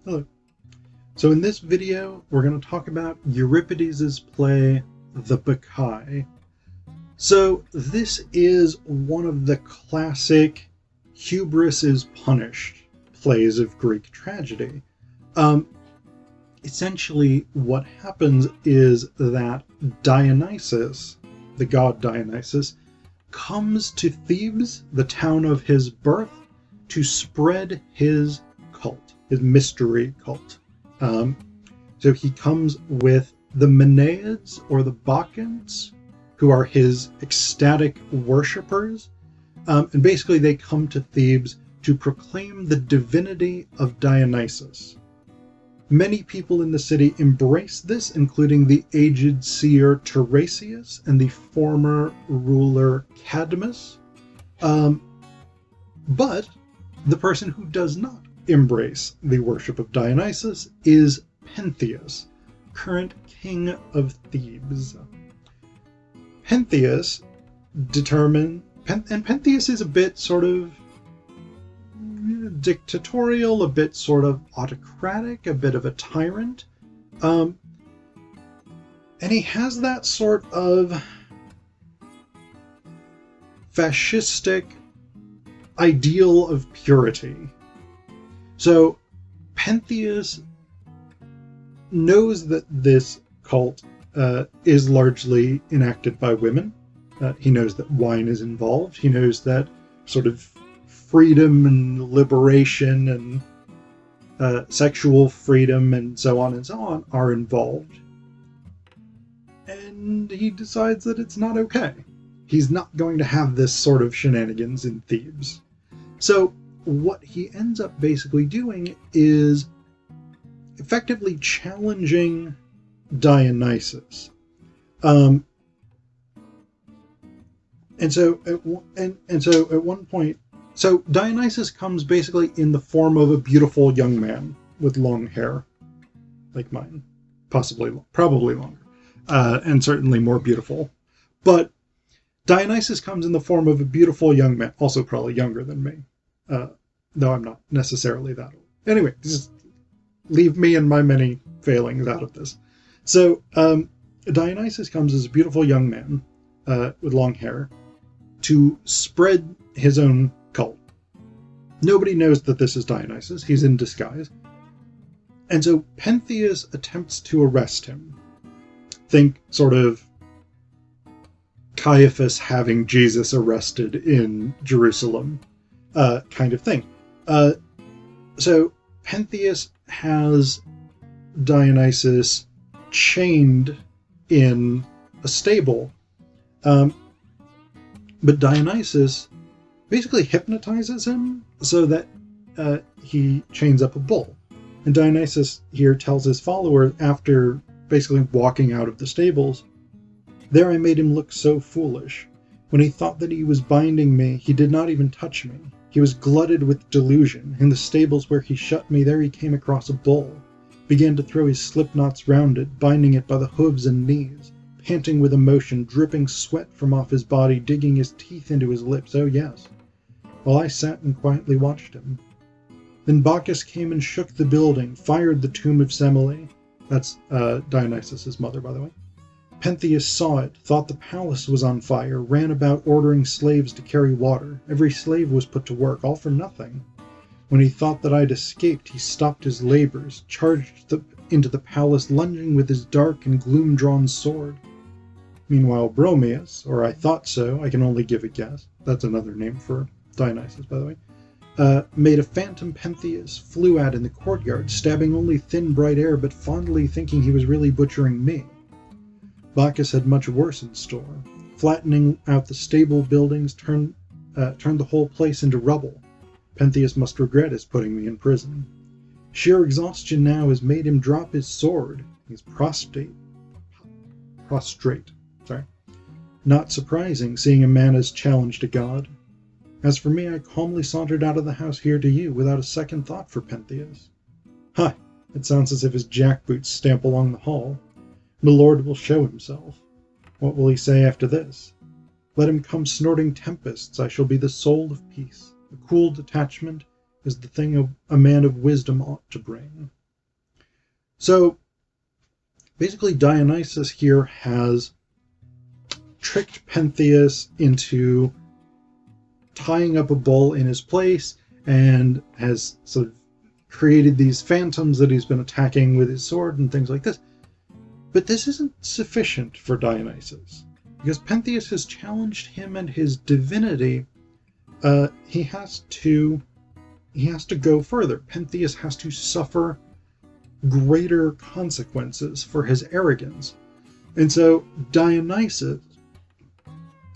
Hello. So in this video, we're going to talk about Euripides' play, The Bacchae. So this is one of the classic hubris is punished plays of Greek tragedy. Essentially, what happens is that Dionysus, the god Dionysus, comes to Thebes, the town of his birth, to spread his cult, his mystery cult. So he comes with the Menaids or the Bacchants, who are his ecstatic worshippers. And basically they come to Thebes to proclaim the divinity of Dionysus. Many people in the city embrace this, including the aged seer Tiresias and the former ruler Cadmus. But the person who does not embrace the worship of Dionysus is Pentheus, current king of Thebes. Pentheus Pentheus is a bit sort of dictatorial, a bit sort of autocratic, a bit of a tyrant. And he has that sort of fascistic ideal of purity. So Pentheus knows that this cult is largely enacted by women. He knows that wine is involved. He knows that sort of freedom and liberation and sexual freedom and so on are involved. And he decides that it's not okay. He's not going to have this sort of shenanigans in Thebes. So what he ends up basically doing is effectively challenging Dionysus. And so at one point, so Dionysus comes basically in the form of a beautiful young man with long hair, like mine, probably longer, and certainly more beautiful. But Dionysus comes in the form of a beautiful young man, also probably younger than me, though I'm not necessarily that old. Anyway, just leave me and my many failings out of this. So Dionysus comes as a beautiful young man with long hair to spread his own cult. Nobody knows that this is Dionysus. He's in disguise. And so Pentheus attempts to arrest him. Think sort of Caiaphas having Jesus arrested in Jerusalem kind of thing. So Pentheus has Dionysus chained in a stable. But Dionysus basically hypnotizes him so that he chains up a bull. And Dionysus here tells his followers, after basically walking out of the stables, "There I made him look so foolish. When he thought that he was binding me, he did not even touch me. He was glutted with delusion. In the stables where he shut me, there he came across a bull, began to throw his slip knots round it, binding it by the hooves and knees, panting with emotion, dripping sweat from off his body, digging his teeth into his lips, oh yes, while I sat and quietly watched him. Then Bacchus came and shook the building, fired the tomb of Semele." That's Dionysus' mother, by the way. "Pentheus saw it, thought the palace was on fire, ran about ordering slaves to carry water. Every slave was put to work, all for nothing. When he thought that I'd escaped, he stopped his labors, charged into the palace, lunging with his dark and gloom-drawn sword. Meanwhile, Bromius, or I thought so, I can only give a guess, that's another name for Dionysus, by the way, made a phantom Pentheus, flew at in the courtyard, stabbing only thin bright air, but fondly thinking he was really butchering me. Bacchus had much worse in store. Flattening out the stable buildings, turned the whole place into rubble. Pentheus must regret his putting me in prison. Sheer exhaustion now has made him drop his sword. He's prostrate. Not surprising, seeing a man has challenged a god. As for me, I calmly sauntered out of the house here to you, without a second thought for Pentheus. Ha! It sounds as if his jackboots stamp along the hall. The Lord will show himself. What will he say after this? Let him come snorting tempests, I shall be the soul of peace, a cool detachment, is the thing a man of wisdom ought to bring. So basically Dionysus here has tricked Pentheus into tying up a bull in his place and has sort of created these phantoms that he's been attacking with his sword and things like this. But this isn't sufficient for Dionysus, because Pentheus has challenged him and his divinity. He has to go further. Pentheus has to suffer greater consequences for his arrogance. And so Dionysus,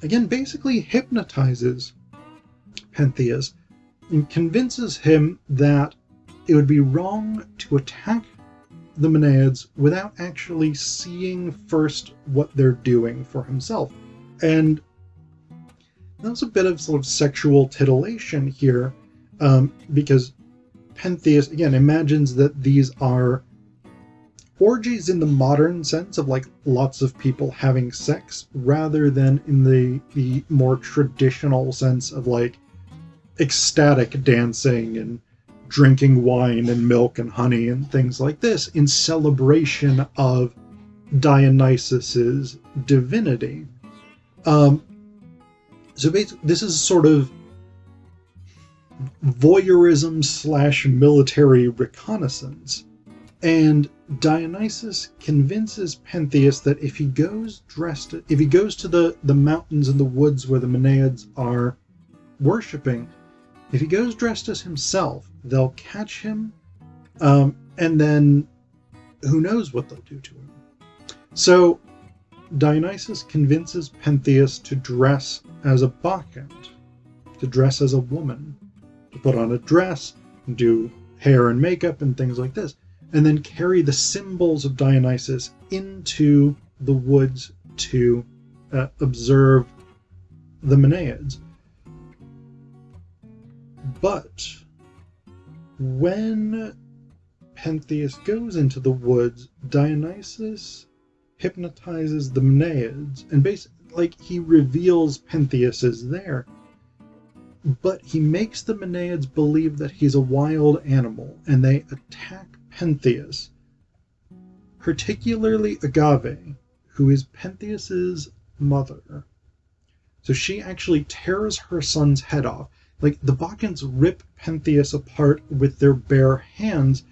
again, basically hypnotizes Pentheus and convinces him that it would be wrong to attack the Menaids without actually seeing first what they're doing for himself. And there's a bit of sort of sexual titillation here, because Pentheus, again, imagines that these are orgies in the modern sense of like lots of people having sex, rather than in the more traditional sense of like ecstatic dancing and drinking wine and milk and honey and things like this in celebration of Dionysus's divinity. So basically, this is sort of voyeurism / military reconnaissance. And Dionysus convinces Pentheus that if he goes to the mountains and the woods where the Menaids are worshipping, if he goes dressed as himself, they'll catch him, and then who knows what they'll do to him. So Dionysus convinces Pentheus to dress as a bacchant, to dress as a woman, to put on a dress, and do hair and makeup and things like this, and then carry the symbols of Dionysus into the woods to observe the Menaids. But when Pentheus goes into the woods, Dionysus hypnotizes the Menaids, and basically, like, he reveals Pentheus is there, but he makes the Menaids believe that he's a wild animal, and they attack Pentheus, particularly Agave, who is Pentheus's mother. So she actually tears her son's head off. Like, the Bacchants rip Pentheus apart with their bare hands,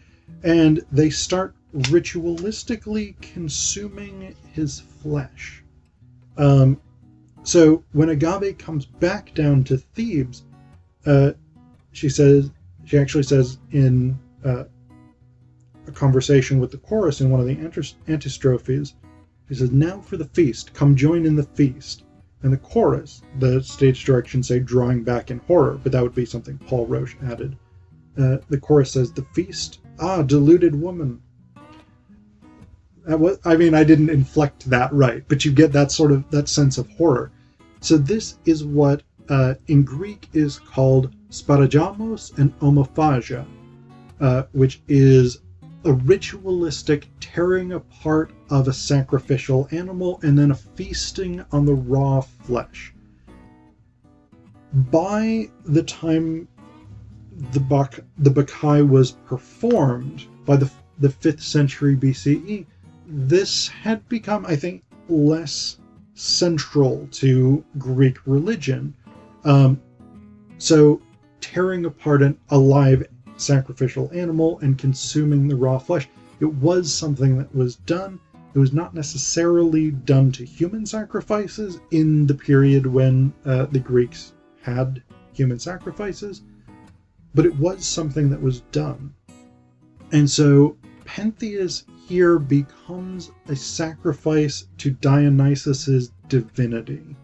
and they start ritualistically consuming his flesh. So when Agave comes back down to Thebes, she actually says in a conversation with the chorus in one of the antistrophes, she says, "Now for the feast, come join in the feast." And the chorus, the stage directions say drawing back in horror, but that would be something Paul Roche added. The chorus says, "The feast, deluded woman." I didn't inflect that right, but you get that sense of horror. So this is what in Greek is called sparagamos and omophagia, which is a ritualistic tearing apart of a sacrificial animal and then a feasting on the raw flesh. By the time the Bacchae was performed, by the 5th century BCE, this had become, I think, less central to Greek religion. So tearing apart a live sacrificial animal and consuming the raw flesh, it was something that was done. It was not necessarily done to human sacrifices in the period when the Greeks had human sacrifices, but it was something that was done. And so Pentheus here becomes a sacrifice to Dionysus's divinity.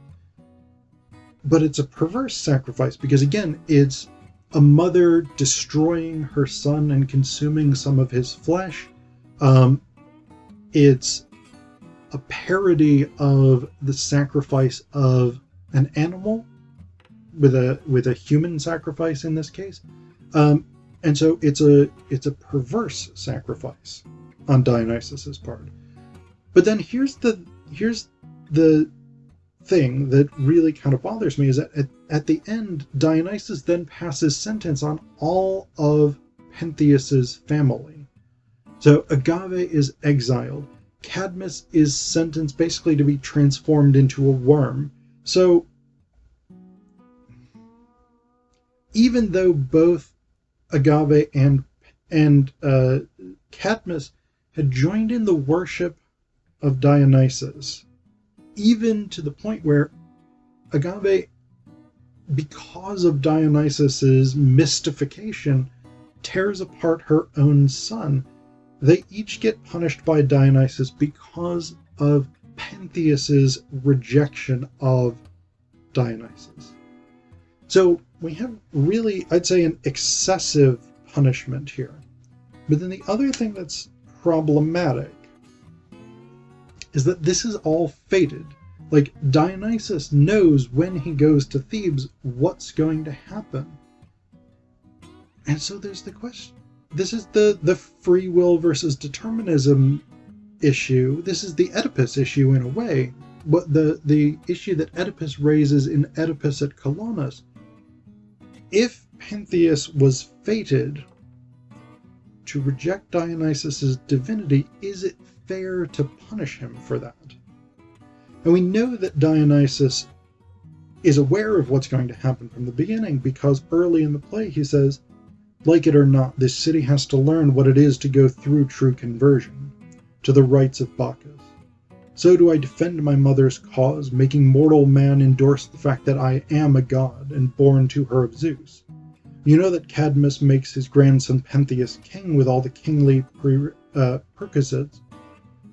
But it's a perverse sacrifice because, again, it's a mother destroying her son and consuming some of his flesh. It's a parody of the sacrifice of an animal with a human sacrifice in this case. And so it's a perverse sacrifice on Dionysus's part. But then here's the thing that really kind of bothers me is that at the end, Dionysus then passes sentence on all of Pentheus's family. So Agave is exiled. Cadmus is sentenced basically to be transformed into a worm. So even though both Agave and Cadmus had joined in the worship of Dionysus, even to the point where Agave, because of Dionysus's mystification, tears apart her own son. They each get punished by Dionysus because of Pentheus's rejection of Dionysus. So we have really, I'd say, an excessive punishment here. But then the other thing that's problematic is that this is all fated. Like, Dionysus knows when he goes to Thebes what's going to happen. And so there's the question. This is the free will versus determinism issue. This is the Oedipus issue in a way. But the issue that Oedipus raises in Oedipus at Colonus. If Pentheus was fated to reject Dionysus's divinity, is it fair to punish him for that? And we know that Dionysus is aware of what's going to happen from the beginning, because early in the play he says, like it or not, this city has to learn what it is to go through true conversion, to the rites of Bacchus. So do I defend my mother's cause, making mortal man endorse the fact that I am a god, and born to her of Zeus. You know that Cadmus makes his grandson Pentheus king with all the kingly perquisites,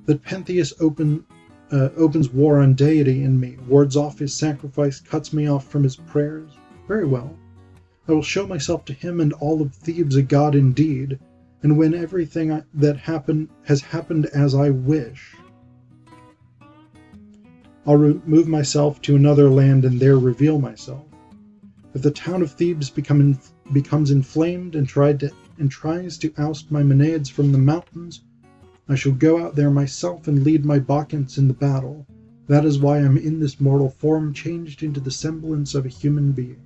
that Pentheus opens war on deity in me, wards off his sacrifice, cuts me off from his prayers. Very well. I will show myself to him and all of Thebes a god indeed, and when everything that has happened as I wish, I'll remove myself to another land and there reveal myself. If the town of Thebes becomes inflamed and tries to oust my Maenades from the mountains, I shall go out there myself and lead my Bacchants in the battle. That is why I am in this mortal form, changed into the semblance of a human being.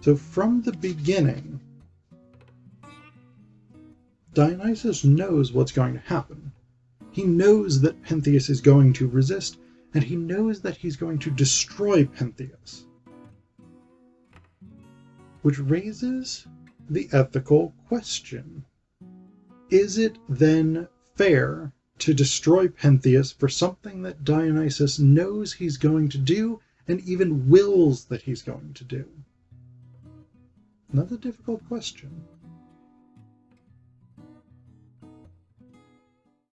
So from the beginning, Dionysus knows what's going to happen. He knows that Pentheus is going to resist, and he knows that he's going to destroy Pentheus. Which raises the ethical question. Is it then fair to destroy Pentheus for something that Dionysus knows he's going to do, and even wills that he's going to do? Another difficult question.